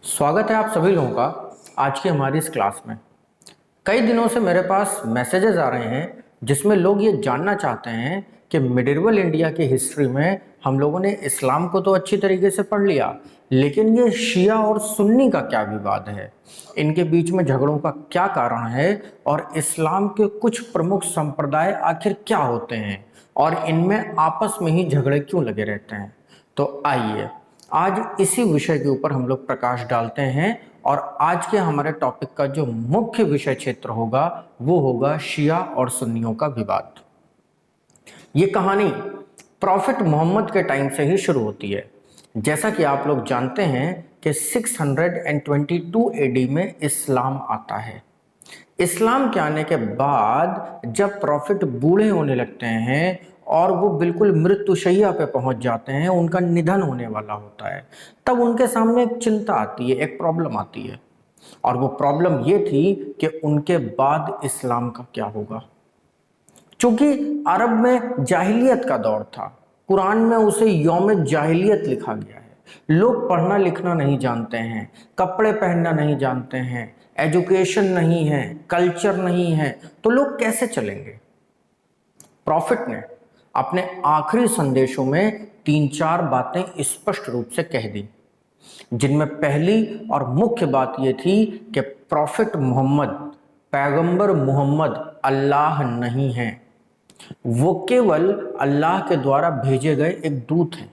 स्वागत है आप सभी लोगों का आज की हमारी इस क्लास में। कई दिनों से मेरे पास मैसेजेस आ रहे हैं जिसमें लोग ये जानना चाहते हैं कि मिडिवल इंडिया की हिस्ट्री में हम लोगों ने इस्लाम को तो अच्छी तरीके से पढ़ लिया, लेकिन ये शिया और सुन्नी का क्या विवाद है, इनके बीच में झगड़ों का क्या कारण है और इस्लाम के कुछ प्रमुख संप्रदाय आखिर क्या होते हैं और इनमें आपस में ही झगड़े क्यों लगे रहते हैं। तो आइए आज इसी विषय के ऊपर हम लोग प्रकाश डालते हैं और आज के हमारे टॉपिक का जो मुख्य विषय क्षेत्र होगा वो होगा शिया और सुन्नियों का विवाद। ये कहानी प्रॉफिट मोहम्मद के टाइम से ही शुरू होती है। जैसा कि आप लोग जानते हैं कि 622 एडी में इस्लाम आता है। इस्लाम के आने के बाद जब प्रॉफिट बूढ़े होने लगते हैं और वो बिल्कुल मृत्युशैया पे पहुंच जाते हैं, उनका निधन होने वाला होता है, तब उनके सामने एक चिंता आती है, एक प्रॉब्लम आती है। और वो प्रॉब्लम ये थी कि उनके बाद इस्लाम का क्या होगा। चूंकि अरब में जाहिलियत का दौर था, कुरान में उसे यौम जाहिलियत लिखा गया है। लोग पढ़ना लिखना नहीं जानते हैं, कपड़े पहनना नहीं जानते हैं, एजुकेशन नहीं है, कल्चर नहीं है, तो लोग कैसे चलेंगे। प्रॉफिट ने अपने आखिरी संदेशों में 3-4 बातें स्पष्ट रूप से कह दी, जिनमें पहली और मुख्य बात यह थी कि प्रॉफिट मोहम्मद, पैगंबर मोहम्मद अल्लाह नहीं है, वो केवल अल्लाह के द्वारा भेजे गए एक दूत हैं।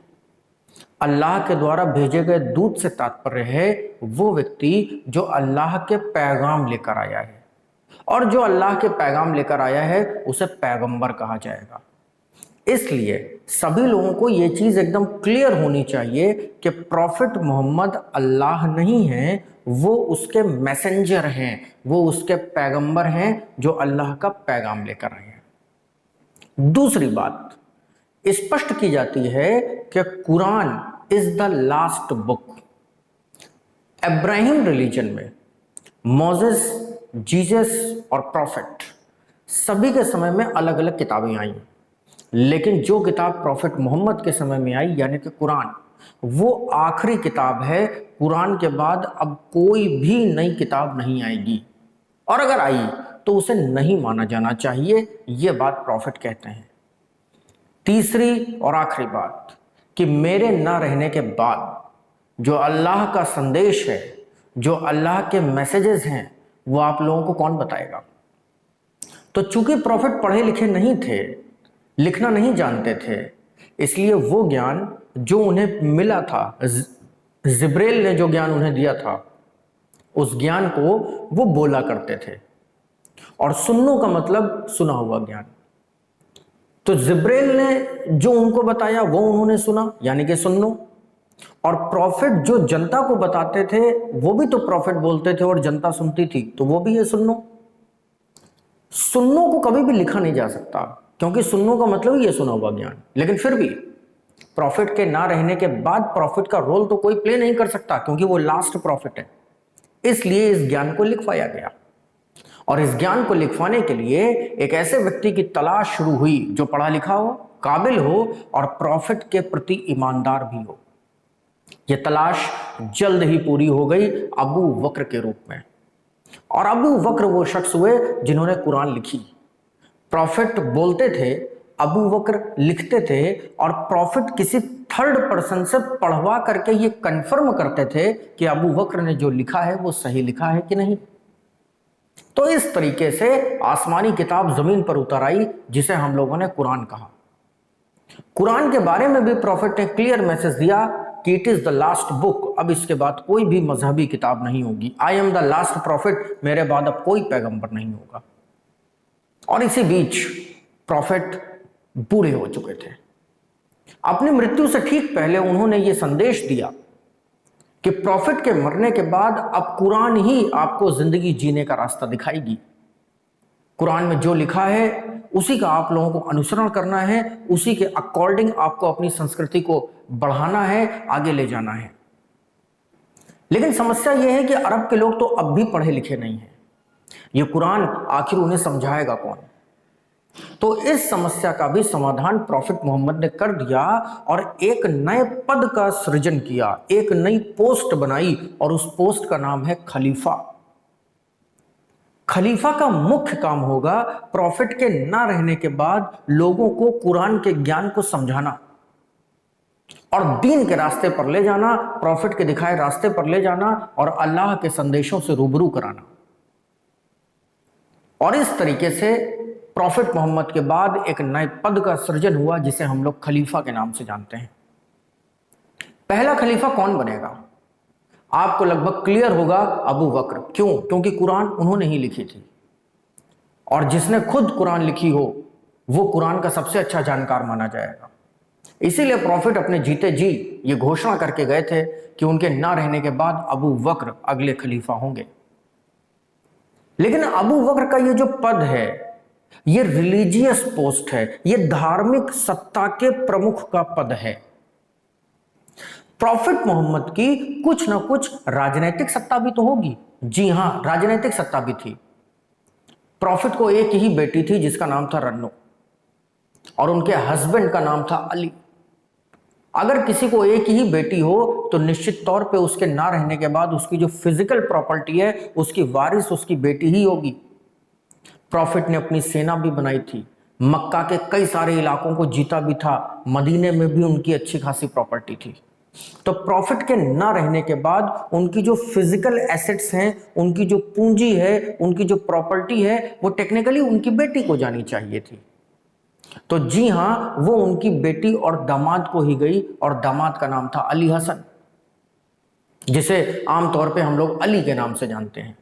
अल्लाह के द्वारा भेजे गए दूत से तात्पर्य है वो व्यक्ति जो अल्लाह के पैगाम लेकर आया है, और जो अल्लाह के पैगाम लेकर आया है उसे पैगंबर कहा जाएगा। इसलिए सभी लोगों को ये चीज एकदम क्लियर होनी चाहिए कि प्रॉफिट मोहम्मद अल्लाह नहीं है, वो उसके मैसेंजर हैं, वो उसके पैगंबर हैं जो अल्लाह का पैगाम लेकर आए हैं। दूसरी बात स्पष्ट की जाती है कि Quran is the last book. Ibrahim religion में मोसेस, जीसस और प्रॉफिट सभी के समय में अलग अलग किताबें आई, लेकिन जो किताब प्रॉफिट मोहम्मद के समय में आई यानी कि कुरान, वो आखिरी किताब है। कुरान के बाद अब कोई भी नई किताब नहीं आएगी, और अगर आई तो उसे नहीं माना जाना चाहिए, ये बात प्रॉफिट कहते हैं। तीसरी और आखिरी बात कि मेरे ना रहने के बाद जो अल्लाह का संदेश है, जो अल्लाह के मैसेजेस हैं, वो आप लोगों को कौन बताएगा। तो चूंकि प्रॉफिट पढ़े लिखे नहीं थे, लिखना नहीं जानते थे, इसलिए वो ज्ञान जो उन्हें मिला था, जिब्रेल ने जो ज्ञान उन्हें दिया था, उस ज्ञान को वो बोला करते थे। और सुन्नो का मतलब सुना हुआ ज्ञान। तो जिब्रेल ने जो उनको बताया वो उन्होंने सुना, यानी कि सुन्नो। और प्रॉफिट जो जनता को बताते थे वो भी तो प्रॉफिट बोलते थे और जनता सुनती थी, तो वो भी है सुन्नो। सुन्नो को कभी भी लिखा नहीं जा सकता, क्योंकि सुन्नो का मतलब ही है सुना हुआ ज्ञान। लेकिन फिर भी प्रॉफिट के ना रहने के बाद प्रॉफिट का रोल तो कोई प्ले नहीं कर सकता, क्योंकि वो लास्ट प्रॉफिट है। इसलिए इस ज्ञान को लिखवाया गया, और इस ज्ञान को लिखवाने के लिए एक ऐसे व्यक्ति की तलाश शुरू हुई जो पढ़ा लिखा हो, काबिल हो और प्रॉफिट के प्रति ईमानदार भी हो। यह तलाश जल्द ही पूरी हो गई अबू बकर के रूप में। और अबू बकर वो शख्स हुए जिन्होंने कुरान लिखी। प्रॉफिट बोलते थे, अबू बकर लिखते थे, और प्रॉफिट किसी थर्ड पर्सन से पढ़वा करके ये कंफर्म करते थे कि अबू बकर ने जो लिखा है वो सही लिखा है कि नहीं। तो इस तरीके से आसमानी किताब जमीन पर उतर आई, जिसे हम लोगों ने कुरान कहा। कुरान के बारे में भी प्रॉफिट ने क्लियर मैसेज दिया कि it is the last book, अब इसके बाद कोई भी मजहबी किताब नहीं होगी। I am the last profit, मेरे बाद अब कोई पैगंबर नहीं होगा। और इसी बीच प्रॉफिट बूढ़े हो चुके थे। अपनी मृत्यु से ठीक पहले उन्होंने ये संदेश दिया कि प्रॉफिट के मरने के बाद अब कुरान ही आपको जिंदगी जीने का रास्ता दिखाएगी। कुरान में जो लिखा है उसी का आप लोगों को अनुसरण करना है, उसी के अकॉर्डिंग आपको अपनी संस्कृति को बढ़ाना है, आगे ले जाना है। लेकिन समस्या यह है कि अरब के लोग तो अब भी पढ़े लिखे नहीं हैं। ये कुरान आखिर उन्हें समझाएगा कौन। तो इस समस्या का भी समाधान प्रॉफिट मोहम्मद ने कर दिया और एक नए पद का सृजन किया, एक नई पोस्ट बनाई और उस पोस्ट का नाम है खलीफा। खलीफा का मुख्य काम होगा प्रॉफिट के ना रहने के बाद लोगों को कुरान के ज्ञान को समझाना और दीन के रास्ते पर ले जाना, प्रॉफिट के दिखाए रास्ते पर ले जाना और अल्लाह के संदेशों से रूबरू कराना। और इस तरीके से प्रॉफिट मोहम्मद के बाद एक नए पद का सृजन हुआ जिसे हम लोग खलीफा के नाम से जानते हैं। पहला खलीफा कौन बनेगा? आपको लगभग क्लियर होगा, अबू बकर। क्यों? क्योंकि कुरान उन्होंने ही लिखी थी और जिसने खुद कुरान लिखी हो वो कुरान का सबसे अच्छा जानकार माना जाएगा। इसीलिए प्रॉफिट अपने जीते जी ये घोषणा करके गए थे कि उनके ना रहने के बाद अबू बकर अगले खलीफा होंगे। लेकिन अबू बकर का ये जो पद है ये रिलीजियस पोस्ट है, ये धार्मिक सत्ता के प्रमुख का पद है। प्रॉफिट मोहम्मद की कुछ ना कुछ राजनीतिक सत्ता भी तो होगी। जी हां, राजनीतिक सत्ता भी थी। प्रॉफिट को एक ही बेटी थी जिसका नाम था रन्नू और उनके हस्बैंड का नाम था अली। अगर किसी को एक ही बेटी हो तो निश्चित तौर पे उसके ना रहने के बाद उसकी जो फिजिकल प्रॉपर्टी है उसकी वारिस उसकी बेटी ही होगी। प्रॉफिट ने अपनी सेना भी बनाई थी, मक्का के कई सारे इलाकों को जीता भी था, मदीने में भी उनकी अच्छी खासी प्रॉपर्टी थी। तो प्रॉफिट के ना रहने के बाद उनकी जो फिजिकल एसेट्स हैं, उनकी जो पूंजी है, उनकी जो प्रॉपर्टी है वो टेक्निकली उनकी बेटी को जानी चाहिए थी। तो जी हां, वो उनकी बेटी और दामाद को ही गई और दामाद का नाम था अली हसन, जिसे आमतौर पे हम लोग अली के नाम से जानते हैं।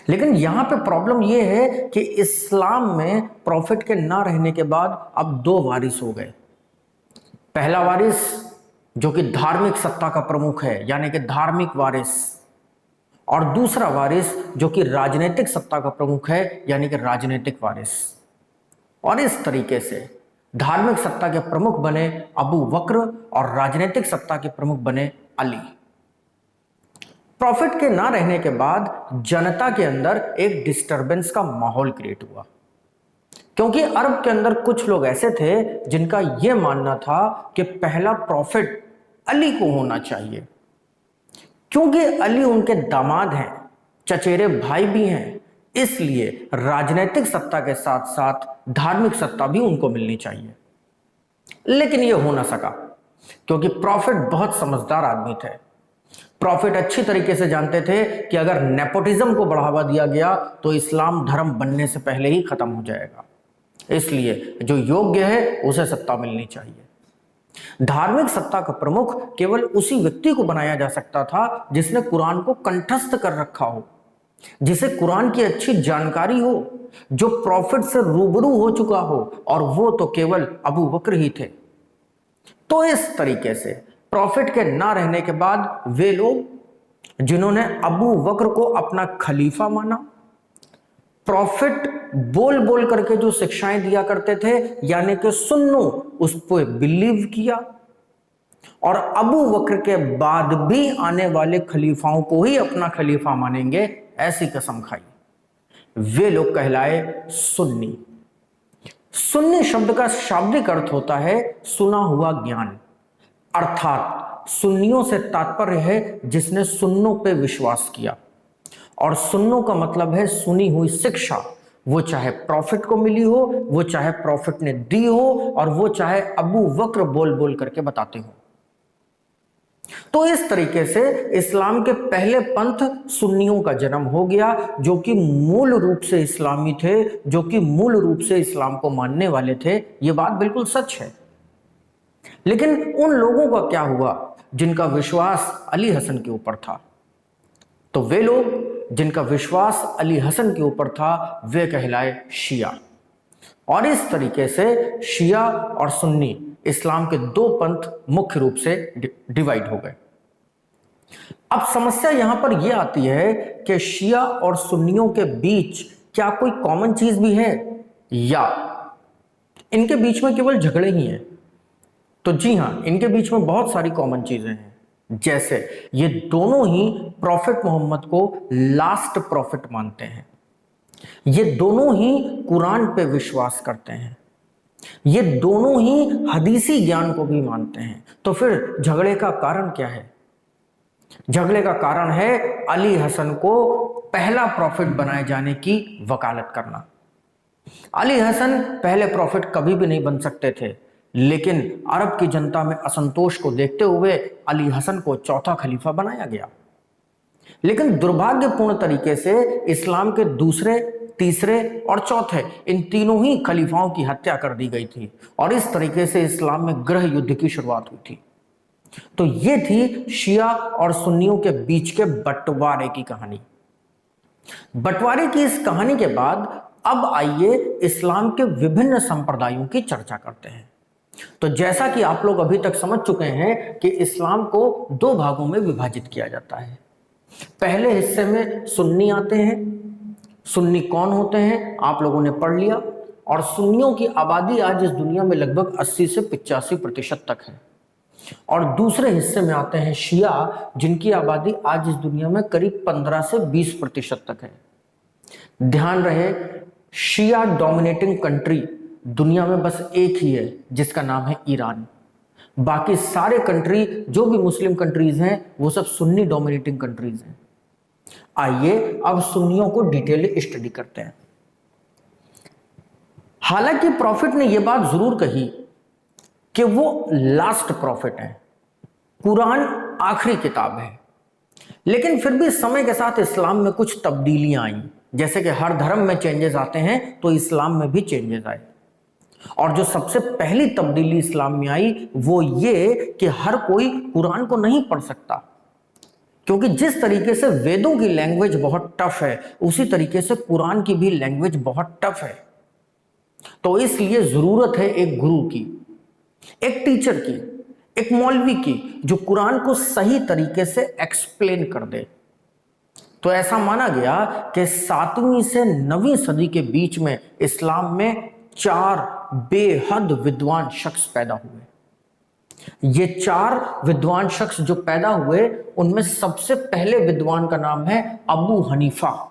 लेकिन यहां पे प्रॉब्लम ये है कि इस्लाम में प्रॉफिट के ना रहने के बाद अब दो वारिस हो गए। पहला वारिस जो कि धार्मिक सत्ता का प्रमुख है यानी कि धार्मिक वारिस, और दूसरा वारिस जो कि राजनीतिक सत्ता का प्रमुख है यानी कि राजनीतिक वारिस। और इस तरीके से धार्मिक सत्ता के प्रमुख बने अबू बकर और राजनीतिक सत्ता के प्रमुख बने अली। प्रॉफिट के ना रहने के बाद जनता के अंदर एक डिस्टरबेंस का माहौल क्रिएट हुआ, क्योंकि अरब के अंदर कुछ लोग ऐसे थे जिनका यह मानना था कि पहला प्रॉफिट अली को होना चाहिए, क्योंकि अली उनके दामाद हैं, चचेरे भाई भी हैं, इसलिए राजनीतिक सत्ता के साथ साथ धार्मिक सत्ता भी उनको मिलनी चाहिए। लेकिन यह हो ना सका क्योंकि प्रॉफिट बहुत समझदार आदमी थे। प्रॉफिट अच्छी तरीके से जानते थे कि अगर नेपोटिज्म को बढ़ावा दिया गया तो इस्लाम धर्म बनने से पहले ही खत्म हो जाएगा, इसलिए जो योग्य है उसे सत्ता मिलनी चाहिए। धार्मिक सत्ता का प्रमुख केवल उसी व्यक्ति को बनाया जा सकता था जिसने कुरान को कंठस्थ कर रखा हो, जिसे कुरान की अच्छी जानकारी हो, जो प्रॉफिट से रूबरू हो चुका हो, और वो तो केवल अबू बकर ही थे। तो इस तरीके से प्रॉफिट के ना रहने के बाद वे लोग जिन्होंने अबू बकर को अपना खलीफा माना, प्रॉफिट बोल बोल करके जो शिक्षाएं दिया करते थे यानी कि सुन्नो, उस पर बिलीव किया और अबू बकर के बाद भी आने वाले खलीफाओं को ही अपना खलीफा मानेंगे, ऐसी कसम खाई। वे लोग कहलाए सुन्नी। सुन्नी शब्द का शाब्दिक अर्थ होता है सुना हुआ ज्ञान, अर्थात सुन्नियों से तात्पर्य है जिसने सुन्नों पे विश्वास किया, और सुन्नों का मतलब है सुनी हुई शिक्षा, वो चाहे प्रॉफिट को मिली हो, वो चाहे प्रॉफिट ने दी हो, और वो चाहे अबू बकर बोल बोल करके बताते हो। तो इस तरीके से इस्लाम के पहले पंथ सुन्नियों का जन्म हो गया, जो कि मूल रूप से इस्लामी थे, जो कि मूल रूप से इस्लाम को मानने वाले थे। ये बात बिल्कुल सच है। लेकिन उन लोगों का क्या हुआ जिनका विश्वास अली हसन के ऊपर था? तो वे लोग जिनका विश्वास अली हसन के ऊपर था वे कहलाए शिया। और इस तरीके से शिया और सुन्नी इस्लाम के दो पंथ मुख्य रूप से डिवाइड हो गए। अब समस्या यहां पर यह आती है कि शिया और सुन्नियों के बीच क्या कोई कॉमन चीज भी है या इनके बीच में केवल झगड़े ही हैं? तो जी हां, इनके बीच में बहुत सारी कॉमन चीजें हैं। जैसे ये दोनों ही प्रॉफिट मोहम्मद को लास्ट प्रॉफिट मानते हैं। ये दोनों ही कुरान पे विश्वास करते हैं, ये दोनों ही हदीसी ज्ञान को भी मानते हैं। तो फिर झगड़े का कारण क्या है? झगड़े का कारण है अली हसन को पहला प्रॉफिट बनाए जाने की वकालत करना। अली हसन पहले प्रॉफिट कभी भी नहीं बन सकते थे, लेकिन अरब की जनता में असंतोष को देखते हुए अली हसन को चौथा खलीफा बनाया गया। लेकिन दुर्भाग्यपूर्ण तरीके से इस्लाम के दूसरे, तीसरे और चौथे, इन तीनों ही खलीफाओं की हत्या कर दी गई थी और इस तरीके से इस्लाम में गृह युद्ध की शुरुआत हुई थी। तो ये थी शिया और सुन्नियों के बीच के बंटवारे की कहानी। बंटवारे की इस कहानी के बाद अब आइए इस्लाम के विभिन्न संप्रदायों की चर्चा करते हैं। तो जैसा कि आप लोग अभी तक समझ चुके हैं कि इस्लाम को दो भागों में विभाजित किया जाता है। पहले हिस्से में सुन्नी आते हैं। सुन्नी कौन होते हैं आप लोगों ने पढ़ लिया, और सुन्नियों की आबादी आज इस दुनिया में लगभग 80 से 85% तक है। और दूसरे हिस्से में आते हैं शिया, जिनकी आबादी आज इस दुनिया में करीब 15 से 20% तक है। ध्यान रहे, शिया डोमिनेटिंग कंट्री दुनिया में बस एक ही है, जिसका नाम है ईरान। बाकी सारे कंट्री जो भी मुस्लिम कंट्रीज हैं वो सब सुन्नी डोमिनेटिंग कंट्रीज हैं। आइए अब सुन्नियों को डिटेल स्टडी करते हैं। हालांकि प्रॉफिट ने यह बात जरूर कही कि वो लास्ट प्रॉफिट है, कुरान आखिरी किताब है, लेकिन फिर भी समय के साथ इस्लाम में कुछ तब्दीलियां आई। जैसे कि हर धर्म में चेंजेस आते हैं, तो इस्लाम में भी चेंजेस आए। और जो सबसे पहली तब्दीली इस्लाम में आई वो ये कि हर कोई कुरान को नहीं पढ़ सकता, क्योंकि जिस तरीके से वेदों की लैंग्वेज बहुत टफ है, उसी तरीके से कुरान की भी लैंग्वेज बहुत टफ है। तो इसलिए जरूरत है एक गुरु की, एक टीचर की, एक मौलवी की, जो कुरान को सही तरीके से एक्सप्लेन कर दे। तो ऐसा माना गया कि 7वीं से 9वीं सदी के बीच में इस्लाम में 4 बेहद विद्वान शख्स पैदा हुए। ये 4 विद्वान शख्स जो पैदा हुए, उनमें सबसे पहले विद्वान का नाम है अबू हनीफा।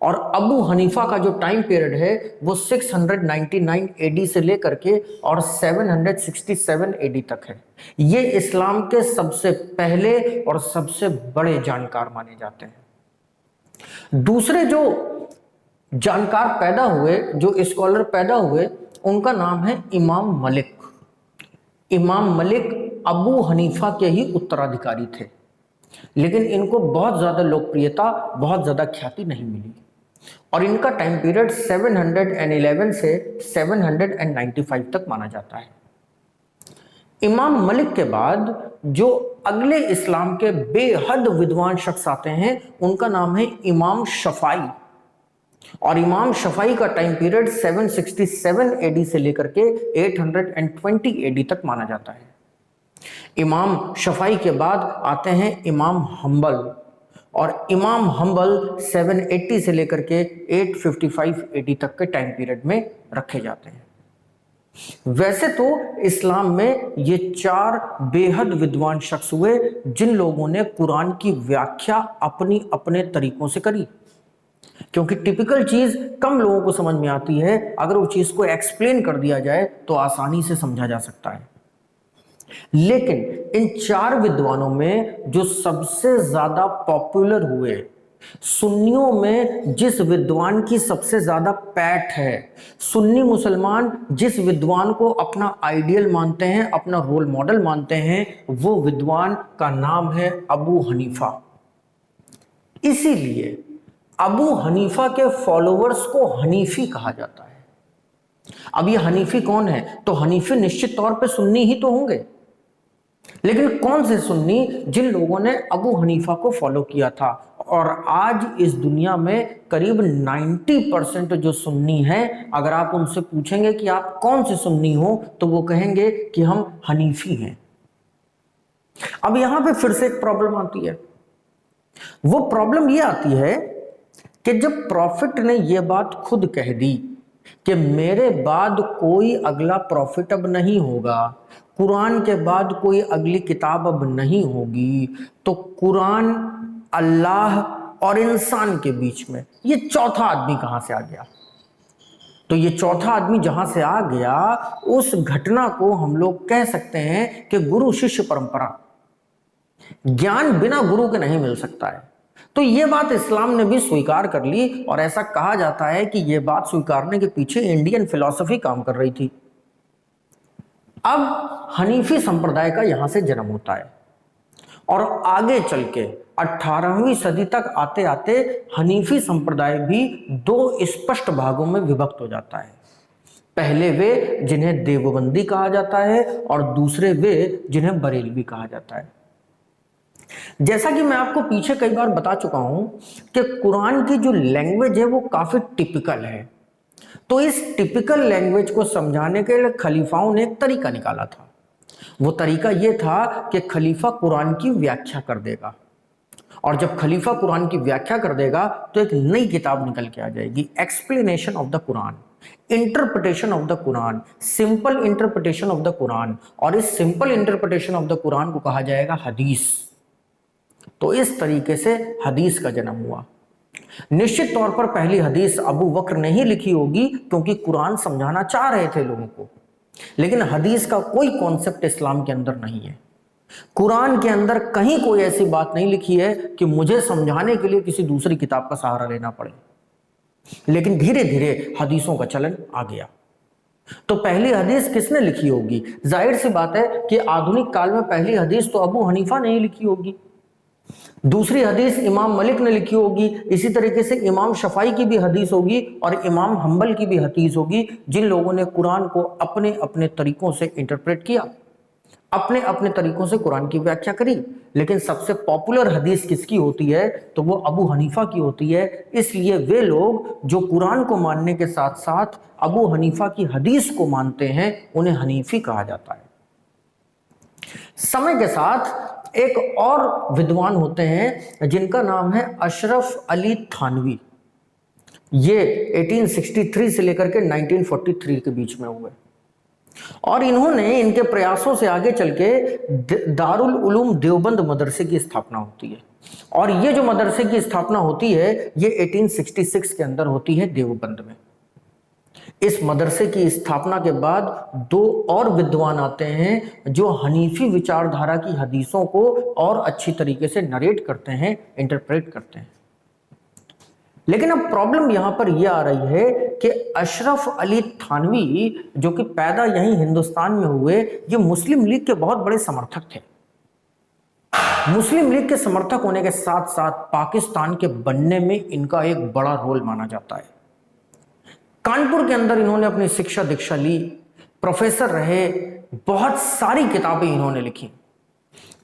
और अबू हनीफा का जो टाइम पीरियड है वो 699 एडी से लेकर के और 767 एडी तक है। ये इस्लाम के सबसे पहले और सबसे बड़े जानकार माने जाते हैं। दूसरे जो जानकार पैदा हुए, जो स्कॉलर पैदा हुए, उनका नाम है इमाम मलिक। इमाम मलिक अबू हनीफा के ही उत्तराधिकारी थे, लेकिन इनको बहुत ज्यादा लोकप्रियता, बहुत ज्यादा ख्याति नहीं मिली। और इनका टाइम पीरियड 711 से 795 तक माना जाता है। इमाम मलिक के बाद जो अगले इस्लाम के बेहद विद्वान शख्स आते हैं, उनका नाम है इमाम शफाई। और इमाम शफाई का टाइम पीरियड 767 एडी से लेकर के 820 एडी तक माना जाता है। इमाम शफाई के बाद आते हैं इमाम हम्बल, और इमाम हम्बल 780 से लेकर के 855 एडी तक के टाइम पीरियड में रखे जाते हैं। वैसे तो इस्लाम में ये 4 बेहद विद्वान शख्स हुए, जिन लोगों ने कुरान की व्याख्या अपनी अपने तरीकों से करी, क्योंकि टिपिकल चीज कम लोगों को समझ में आती है, अगर वो चीज को एक्सप्लेन कर दिया जाए तो आसानी से समझा जा सकता है। लेकिन इन 4 विद्वानों में जो सबसे ज्यादा पॉपुलर हुए, सुन्नियों में जिस विद्वान की सबसे ज्यादा पैठ है, सुन्नी मुसलमान जिस विद्वान को अपना आइडियल मानते हैं, अपना रोल मॉडल मानते हैं, वो विद्वान का नाम है अबू हनीफा। इसीलिए अबू हनीफा के फॉलोअर्स को हनीफी कहा जाता है। अब ये हनीफी कौन है? तो हनीफी निश्चित तौर पे सुन्नी ही तो होंगे, लेकिन कौन से सुन्नी? जिन लोगों ने अबू हनीफा को फॉलो किया था। और आज इस दुनिया में करीब 90% जो सुन्नी हैं, अगर आप उनसे पूछेंगे कि आप कौन से सुन्नी हो, तो वो कहेंगे कि हम हनीफी हैं। अब यहां पे फिर से एक प्रॉब्लम आती है। वो प्रॉब्लम ये आती है कि जब प्रॉफिट ने ये बात खुद कह दी कि मेरे बाद कोई अगला प्रॉफिट अब नहीं होगा, कुरान के बाद कोई अगली किताब अब नहीं होगी, तो कुरान अल्लाह और इंसान के बीच में ये चौथा आदमी कहां से आ गया? तो ये चौथा आदमी जहां से आ गया, उस घटना को हम लोग कह सकते हैं कि गुरु शिष्य परंपरा। ज्ञान बिना गुरु के नहीं मिल सकता है। तो ये बात इस्लाम ने भी स्वीकार कर ली, और ऐसा कहा जाता है कि ये बात स्वीकारने के पीछे इंडियन फिलॉसफी काम कर रही थी। अब हनीफी संप्रदाय का यहां से जन्म होता है, और आगे चल के 18वीं सदी तक आते आते हनीफी संप्रदाय भी दो स्पष्ट भागों में विभक्त हो जाता है। पहले वे जिन्हें देवबंदी कहा जाता है, और दूसरे वे जिन्हें बरेलवी कहा जाता है। जैसा कि मैं आपको पीछे कई बार बता चुका हूं कि कुरान की जो लैंग्वेज है वो काफी टिपिकल है। तो इस टिपिकल लैंग्वेज को समझाने के लिए खलीफाओं ने एक तरीका निकाला था। वो तरीका ये था कि खलीफा कुरान की व्याख्या कर देगा, और जब खलीफा कुरान की व्याख्या कर देगा तो एक नई किताब निकल के आ जाएगी, explanation of the Quran, interpretation of the Quran, simple interpretation of the Quran. और इस simple interpretation of the Quran को कहा जाएगा हदीस। तो इस तरीके से हदीस का जन्म हुआ। निश्चित तौर पर पहली हदीस अबू बकर ने ही लिखी होगी, क्योंकि कुरान समझाना चाह रहे थे लोगों को। लेकिन हदीस का कोई कॉन्सेप्ट इस्लाम के अंदर नहीं है। कुरान के अंदर कहीं कोई ऐसी बात नहीं लिखी है कि मुझे समझाने के लिए किसी दूसरी किताब का सहारा लेना पड़े। लेकिन धीरे धीरे हदीसों का चलन आ गया। तो पहली हदीस किसने लिखी होगी? जाहिर सी बात है कि आधुनिक काल में पहली हदीस तो अबू हनीफा ने ही लिखी होगी। दूसरी हदीस इमाम मलिक ने लिखी होगी। इसी तरीके से इमाम शफाई की भी हदीस होगी, और इमाम हम्बल की भी हदीस होगी, जिन लोगों ने कुरान को अपने अपने तरीकों से इंटरप्रेट किया, अपने अपने तरीकों से कुरान की व्याख्या करी। लेकिन सबसे पॉपुलर हदीस किसकी होती है? तो वो अबू हनीफा की होती है। इसलिए वे लोग जो कुरान को मानने के साथ साथ अबू हनीफा की हदीस को मानते हैं, उन्हें हनीफी कहा जाता है। समय के साथ एक और विद्वान होते हैं जिनका नाम है अशरफ अली थानवी। ये 1863 से लेकर के 1943 के बीच में हुए, और इन्होंने इनके प्रयासों से आगे चल के दारुल उलूम देवबंद मदरसे की स्थापना होती है। और ये जो मदरसे की स्थापना होती है ये 1866 के अंदर होती है देवबंद में। इस मदरसे की स्थापना के बाद दो और विद्वान आते हैं जो हनीफी विचारधारा की हदीसों को और अच्छी तरीके से नरेट करते हैं, इंटरप्रेट करते हैं। लेकिन अब प्रॉब्लम यहां पर यह आ रही है कि अशरफ अली थानवी, जो कि पैदा यहीं हिंदुस्तान में हुए, ये मुस्लिम लीग के बहुत बड़े समर्थक थे। मुस्लिम लीग के समर्थक होने के साथ साथ पाकिस्तान के बनने में इनका एक बड़ा रोल माना जाता है। कानपुर के अंदर इन्होंने अपनी शिक्षा दीक्षा ली, प्रोफेसर रहे, बहुत सारी किताबें इन्होंने लिखी।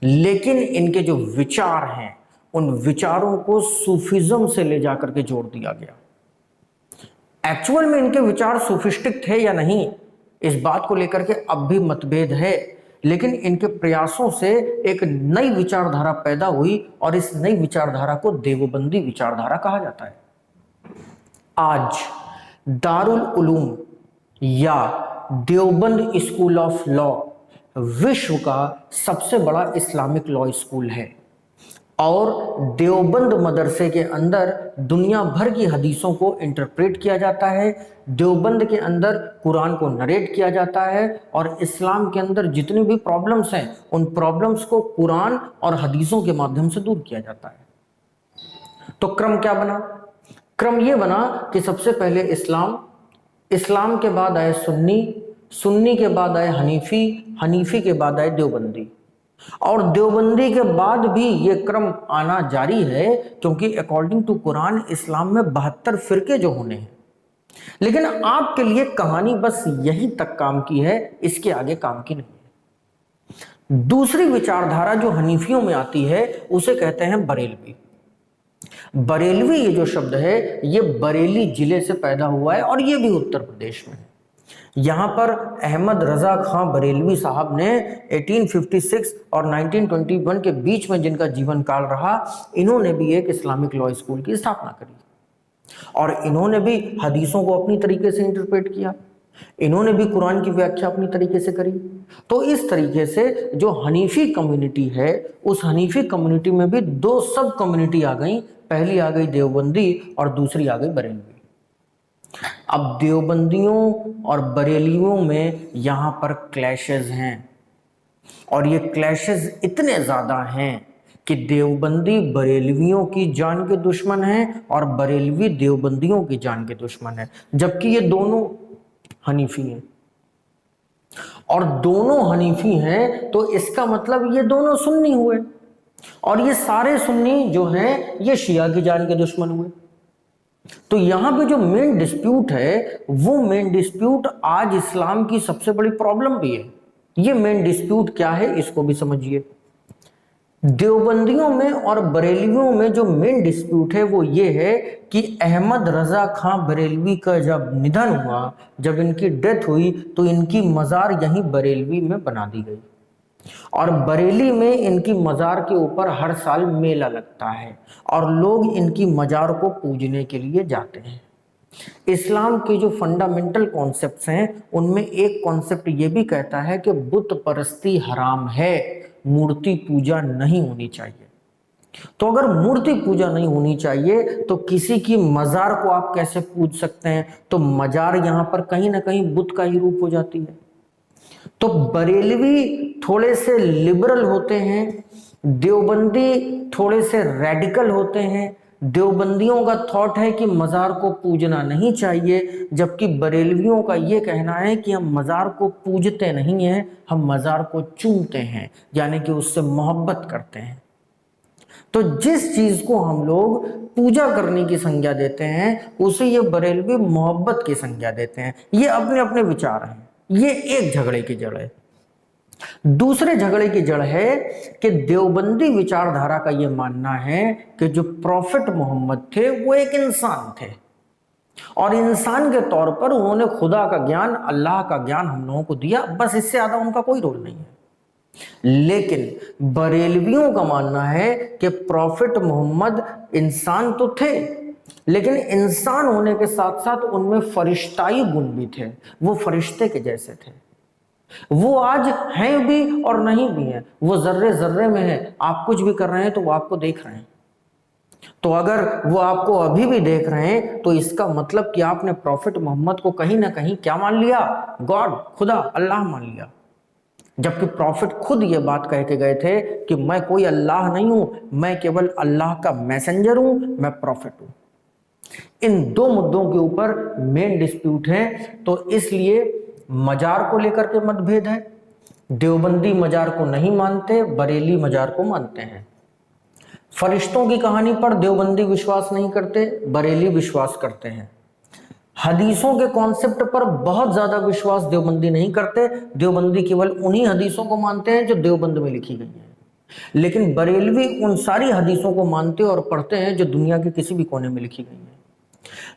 लेकिन इनके जो विचार हैं, उन विचारों को सूफिज्म से ले जाकर के जोड़ दिया गया। एक्चुअल में इनके विचार सूफिस्टिक थे या नहीं, इस बात को लेकर के अब भी मतभेद है। लेकिन इनके प्रयासों से एक नई विचारधारा पैदा हुई, और इस नई विचारधारा को देवबंदी विचारधारा कहा जाता है। आज दारुल उलूम या देवबंद स्कूल ऑफ लॉ विश्व का सबसे बड़ा इस्लामिक लॉ स्कूल है, और देवबंद मदरसे के अंदर दुनिया भर की हदीसों को इंटरप्रेट किया जाता है। देवबंद के अंदर कुरान को नरेट किया जाता है, और इस्लाम के अंदर जितनी भी प्रॉब्लम्स हैं, उन प्रॉब्लम्स को कुरान और हदीसों के माध्यम से दूर किया जाता है। तो क्रम क्या बना? क्रम ये बना कि सबसे पहले इस्लाम, इस्लाम के बाद आए सुन्नी, सुन्नी के बाद आए हनीफी, हनीफी के बाद आए देवबंदी, और देवबंदी के बाद भी ये क्रम आना जारी है, क्योंकि अकॉर्डिंग टू कुरान इस्लाम में 72 फिरके जो होने हैं। लेकिन आपके लिए कहानी बस यहीं तक काम की है, इसके आगे काम की नहीं है। दूसरी विचारधारा जो हनीफियों में आती है उसे कहते हैं बरेलवी। बरेलवी ये जो शब्द है ये बरेली जिले से पैदा हुआ है, और ये भी उत्तर प्रदेश में है। यहां पर अहमद रजा खां बरेलवी साहब ने 1856 और 1921 के बीच में जिनका जीवन काल रहा, इन्होंने भी एक इस्लामिक लॉ स्कूल की स्थापना करी, और इन्होंने भी हदीसों को अपनी तरीके से इंटरप्रेट किया। इन्होंने भी कुरान की व्याख्या अपनी तरीके से करी। तो इस तरीके से जो हनीफी कम्युनिटी है, उस हनीफी कम्युनिटी में भी दो सब कम्युनिटी आ गई। पहली आ गई देवबंदी और दूसरी आ गई बरेलवी। अब देवबंदियों और बरेलियों में यहां पर क्लैशेस हैं, और ये क्लैशेस इतने ज्यादा हैं कि देवबंदी बरेलवियों की जान के दुश्मन हैं और बरेलवी देवबंदियों की जान के दुश्मन हैं, जबकि ये दोनों हनीफी हैं। और दोनों हनीफी हैं तो इसका मतलब ये दोनों सुन्नी हुए, और ये सारे सुन्नी जो हैं ये शिया की जान के दुश्मन हुए। तो यहां पे जो मेन डिस्प्यूट है, वो मेन डिस्प्यूट आज इस्लाम की सबसे बड़ी प्रॉब्लम भी है। ये मेन डिस्प्यूट क्या है, इसको भी समझिए। देवबंदियों में और बरेलवियों में जो मेन डिस्प्यूट है वो ये है कि अहमद रजा खां बरेलवी का जब निधन हुआ, जब इनकी डेथ हुई, तो इनकी मजार यहीं बरेलवी में बना दी गई, और बरेली में इनकी मजार के ऊपर हर साल मेला लगता है और लोग इनकी मजार को पूजने के लिए जाते हैं। इस्लाम के जो फंडामेंटल कॉन्सेप्ट्स हैं, उनमें एक कॉन्सेप्ट ये भी कहता है कि बुत परस्ती हराम है, मूर्ति पूजा नहीं होनी चाहिए। तो अगर मूर्ति पूजा नहीं होनी चाहिए तो किसी की मजार को आप कैसे पूज सकते हैं? तो मजार यहां पर कहीं ना कहीं बुत का ही रूप हो जाती है। तो बरेलवी थोड़े से लिबरल होते हैं, देवबंदी थोड़े से रेडिकल होते हैं। देवबंदियों का थॉट है कि मजार को पूजना नहीं चाहिए, जबकि बरेलवियों का ये कहना है कि हम मजार को पूजते नहीं हैं, हम मजार को चूमते हैं, यानी कि उससे मोहब्बत करते हैं। तो जिस चीज को हम लोग पूजा करने की संज्ञा देते हैं, उसे ये बरेलवी मोहब्बत की संज्ञा देते हैं। ये अपने अपने विचार हैं। ये एक झगड़े की जड़ है। दूसरे झगड़े की जड़ है कि देवबंदी विचारधारा का यह मानना है कि जो प्रॉफिट मोहम्मद थे वो एक इंसान थे, और इंसान के तौर पर उन्होंने खुदा का ज्ञान, अल्लाह का ज्ञान हम लोगों को दिया, बस इससे ज्यादा उनका कोई रोल नहीं है। लेकिन बरेलवियों का मानना है कि प्रॉफिट मोहम्मद इंसान तो थे, लेकिन इंसान होने के साथ साथ उनमें फरिश्ताई गुण भी थे। वो फरिश्ते के जैसे थे। वो आज हैं भी और नहीं भी हैं। वो जर्रे जर्रे में है। आप कुछ भी कर रहे हैं तो वो आपको देख रहे हैं। तो अगर वो आपको अभी भी देख रहे हैं तो इसका मतलब कि आपने प्रॉफिट मोहम्मद को कहीं ना कहीं क्या मान लिया? गॉड, खुदा, अल्लाह मान लिया। जबकि प्रॉफिट खुद ये बात कह के गए थे कि मैं कोई अल्लाह नहीं हूं, मैं केवल अल्लाह का मैसेंजर हूं, मैं प्रॉफिट हूं। इन दो मुद्दों के ऊपर मेन डिस्प्यूट है। तो इसलिए मजार को लेकर के मतभेद है। देवबंदी मजार को नहीं मानते, बरेली मजार को मानते हैं। फरिश्तों की कहानी पर देवबंदी विश्वास नहीं करते, बरेली विश्वास करते हैं। हदीसों के कॉन्सेप्ट पर बहुत ज्यादा विश्वास देवबंदी नहीं करते। देवबंदी केवल उन्हीं हदीसों को मानते हैं जो देवबंद में लिखी गई हैं। लेकिन बरेलवी उन सारी हदीसों को मानते और पढ़ते हैं जो दुनिया के किसी भी कोने में लिखी गई हैं।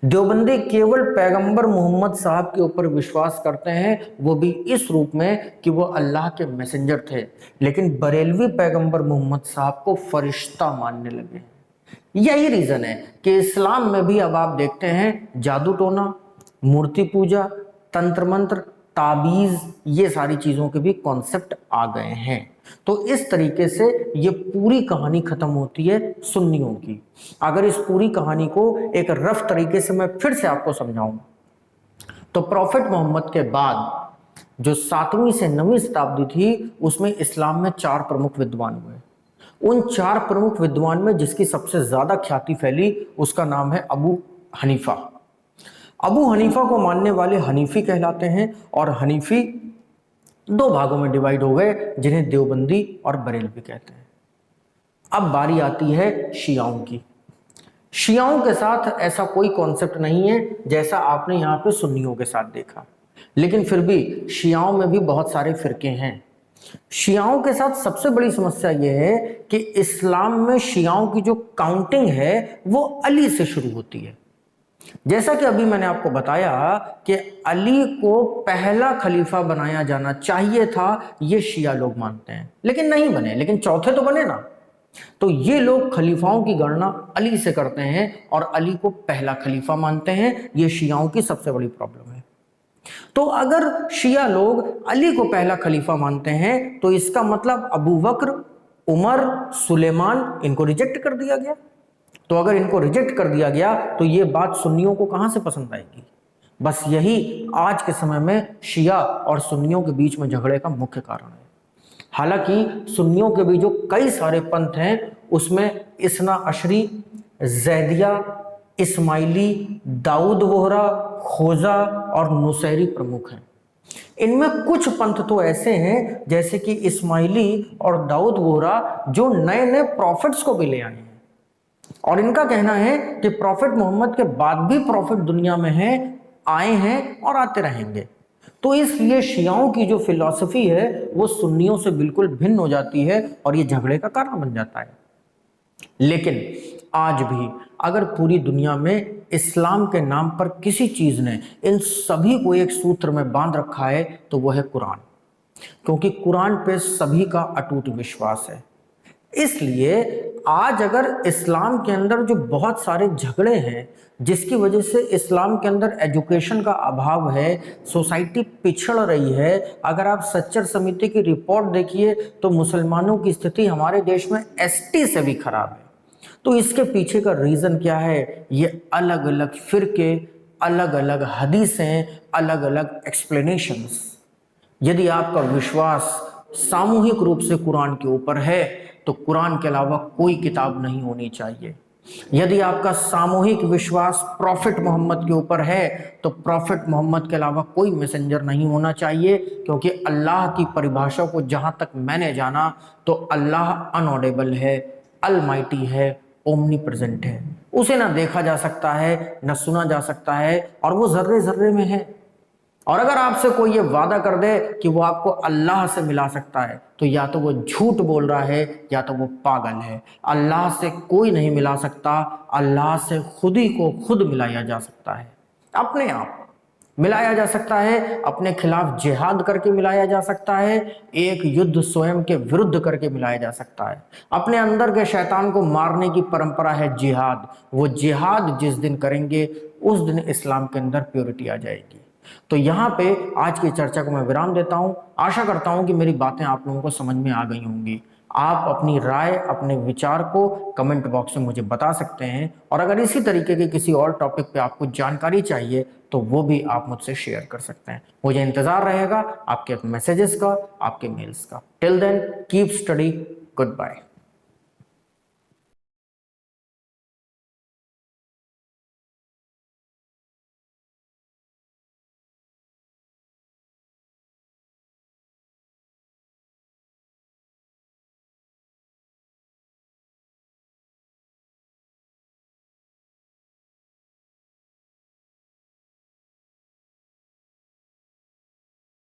देवबंदी केवल पैगंबर मोहम्मद साहब के ऊपर विश्वास करते हैं, वो भी इस रूप में कि वो अल्लाह के मैसेंजर थे। लेकिन बरेलवी पैगंबर मोहम्मद साहब को फरिश्ता मानने लगे। यही रीजन है कि इस्लाम में भी अब आप देखते हैं जादू टोना, मूर्ति पूजा, तंत्र मंत्र, ताबीज, ये सारी चीजों के भी कॉन्सेप्ट आ गए हैं। तो इस तरीके से ये पूरी कहानी खत्म होती है सुन्नियों की। अगर इस पूरी कहानी को एक रफ तरीके से मैं फिर से आपको समझाऊं तो प्रॉफिट मोहम्मद के बाद जो 7वीं से 9वीं शताब्दी थी, उसमें इस्लाम में 4 प्रमुख विद्वान हुए। उन 4 प्रमुख विद्वान में जिसकी सबसे ज्यादा ख्याति फैली, उसका नाम है अबू हनीफा। अबू हनीफा को मानने वाले हनीफी कहलाते हैं, और हनीफी 2 भागों में डिवाइड हो गए, जिन्हें देवबंदी और बरेलवी कहते हैं। अब बारी आती है शियाओं की। शियाओं के साथ ऐसा कोई कॉन्सेप्ट नहीं है जैसा आपने यहाँ पे सुन्नियों के साथ देखा, लेकिन फिर भी शियाओं में भी बहुत सारे फिरके हैं। शियाओं के साथ सबसे बड़ी समस्या यह है कि इस्लाम में शियाओं की जो काउंटिंग है वो अली से शुरू होती है। जैसा कि अभी मैंने आपको बताया कि अली को पहला खलीफा बनाया जाना चाहिए था, ये शिया लोग मानते हैं, लेकिन नहीं बने, लेकिन चौथे तो बने ना। तो ये लोग खलीफाओं की गणना अली से करते हैं और अली को पहला खलीफा मानते हैं। ये शियाओं की सबसे बड़ी प्रॉब्लम है। तो अगर शिया लोग अली को पहला खलीफा मानते हैं तो इसका मतलब अबू बकर, उमर, सुलेमान इनको रिजेक्ट कर दिया गया। तो अगर इनको रिजेक्ट कर दिया गया तो ये बात सुन्नियों को कहां से पसंद आएगी? बस यही आज के समय में शिया और सुन्नियों के बीच में झगड़े का मुख्य कारण है। हालांकि सुन्नियों के भी जो कई सारे पंथ हैं उसमें इस्ना अशरी, जैदिया, इस्माइली, दाऊद वोहरा, खोजा और नुसैरी प्रमुख हैं। इनमें कुछ पंथ तो ऐसे हैं जैसे कि इस्माइली और दाऊद वोहरा जो नए नए प्रॉफिट्स को भी ले आए हैं और इनका कहना है कि प्रॉफिट मोहम्मद के बाद भी प्रॉफिट दुनिया में हैं, आए हैं और आते रहेंगे। तो इसलिए शियाओं की जो फिलॉसफी है वो सुन्नियों से बिल्कुल भिन्न हो जाती है और ये झगड़े का कारण बन जाता है। लेकिन आज भी अगर पूरी दुनिया में इस्लाम के नाम पर किसी चीज ने इन सभी को एक सूत्र में बांध रखा है तो वो है कुरान, क्योंकि कुरान पे सभी का अटूट विश्वास है। इसलिए आज अगर इस्लाम के अंदर जो बहुत सारे झगड़े हैं जिसकी वजह से इस्लाम के अंदर एजुकेशन का अभाव है, सोसाइटी पिछड़ रही है, अगर आप सच्चर समिति की रिपोर्ट देखिए तो मुसलमानों की स्थिति हमारे देश में एसटी से भी खराब है। तो इसके पीछे का रीजन क्या है? ये अलग अलग फिरके, अलग अलग हदीसें, अलग अलग एक्सप्लेनेशंस। यदि आपका विश्वास सामूहिक रूप से कुरान के ऊपर है तो कुरान के अलावा कोई किताब नहीं होनी चाहिए। यदि आपका सामूहिक विश्वास प्रॉफिट मोहम्मद के ऊपर है तो प्रॉफिट मोहम्मद के अलावा कोई मैसेंजर नहीं होना चाहिए, क्योंकि अल्लाह की परिभाषा को जहां तक मैंने जाना तो अल्लाह अनऑडेबल है, अलमाइटी है, ओमनी प्रेजेंट है। उसे ना देखा जा सकता है, ना सुना जा सकता है और वो जर्रे जर्रे में है। और अगर आपसे कोई ये वादा कर दे कि वो आपको अल्लाह से मिला सकता है तो या तो वो झूठ बोल रहा है या तो वो पागल है। अल्लाह से कोई नहीं मिला सकता, अल्लाह से खुद ही को खुद मिलाया जा सकता है, अपने आप मिलाया जा सकता है, अपने खिलाफ जिहाद करके मिलाया जा सकता है, एक युद्ध स्वयं के विरुद्ध करके मिलाया जा सकता है। अपने अंदर के शैतान को मारने की परंपरा है जिहाद। वो जिहाद जिस दिन करेंगे उस दिन इस्लाम के अंदर प्योरिटी आ जाएगी। तो यहाँ पे आज की चर्चा को मैं विराम देता हूँ। आशा करता हूँ कि मेरी बातें आप लोगों को समझ में आ गई होंगी। आप अपनी राय, अपने विचार को कमेंट बॉक्स में मुझे बता सकते हैं और अगर इसी तरीके के किसी और टॉपिक पे आपको जानकारी चाहिए तो वो भी आप मुझसे शेयर कर सकते हैं। मुझे इंतजार रहेगा आपके मैसेजेस का, आपके मेल्स का। Till then keep study, good bye.